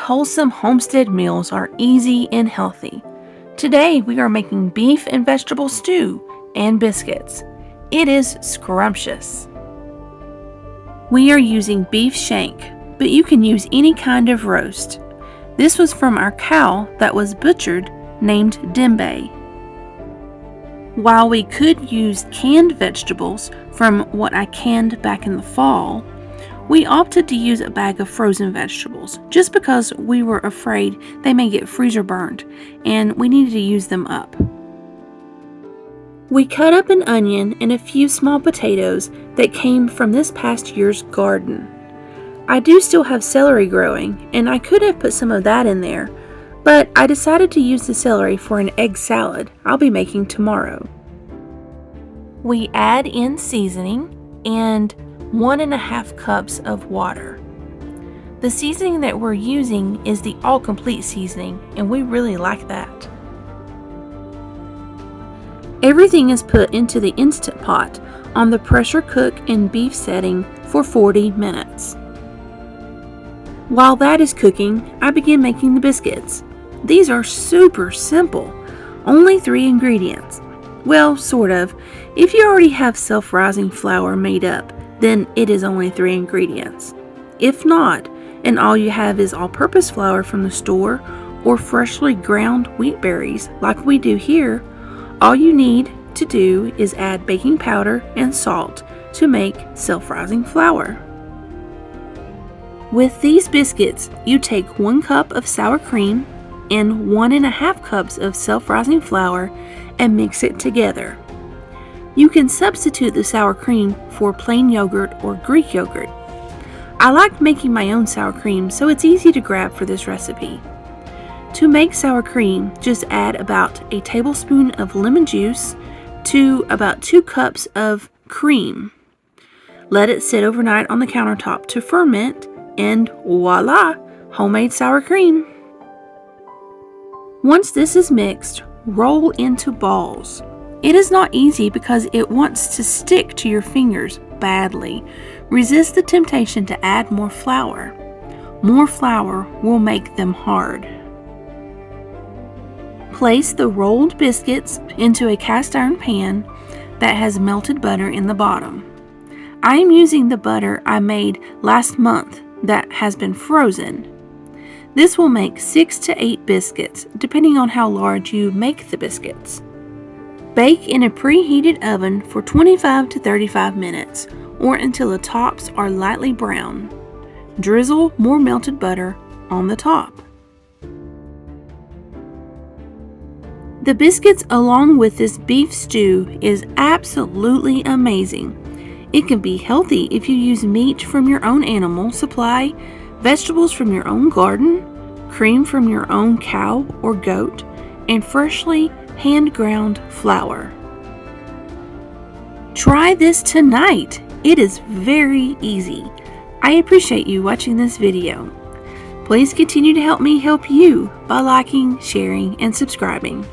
wholesome homestead meals are easy and healthy. Today we are making beef and vegetable stew and biscuits. It is scrumptious. We are using beef shank, but you can use any kind of roast. This was from our cow that was butchered named Dembe. While we could use canned vegetables from what I canned back in the fall, we opted to use a bag of frozen vegetables just because we were afraid they may get freezer burned and we needed to use them up. We cut up an onion and a few small potatoes that came from this past year's garden. I do still have celery growing and I could have put some of that in there, but I decided to use the celery for an egg salad I'll be making tomorrow. We add in seasoning and 1.5 cups of water. The seasoning that we're using is the all-complete seasoning, and we really like that. Everything is put into the Instant Pot on the pressure cook and beef setting for 40 minutes. While that is cooking, I begin making the biscuits. These are super simple, only 3 ingredients. Well, sort of. If you already have self-rising flour made up, then it is only 3 ingredients. If not, and all you have is all-purpose flour from the store or freshly ground wheat berries like we do here, all you need to do is add baking powder and salt to make self-rising flour. With these biscuits, you take 1 cup of sour cream and 1.5 cups of self-rising flour and mix it together. You can substitute the sour cream for plain yogurt or Greek yogurt. I like making my own sour cream, so it's easy to grab for this recipe. To make sour cream, just add about a tablespoon of lemon juice to about 2 cups of cream. Let it sit overnight on the countertop to ferment, and voila, homemade sour cream. Once this is mixed, roll into balls. It is not easy because it wants to stick to your fingers badly. Resist the temptation to add more flour. More flour will make them hard. Place the rolled biscuits into a cast iron pan that has melted butter in the bottom. I am using the butter I made last month that has been frozen. This will make 6 to 8 biscuits, depending on how large you make the biscuits. Bake in a preheated oven for 25 to 35 minutes, or until the tops are lightly brown. Drizzle more melted butter on the top. The biscuits along with this beef stew is absolutely amazing. It can be healthy if you use meat from your own animal supply, vegetables from your own garden, cream from your own cow or goat, and freshly hand-ground flour. Try this tonight. It is very easy. I appreciate you watching this video. Please continue to help me help you by liking, sharing, and subscribing.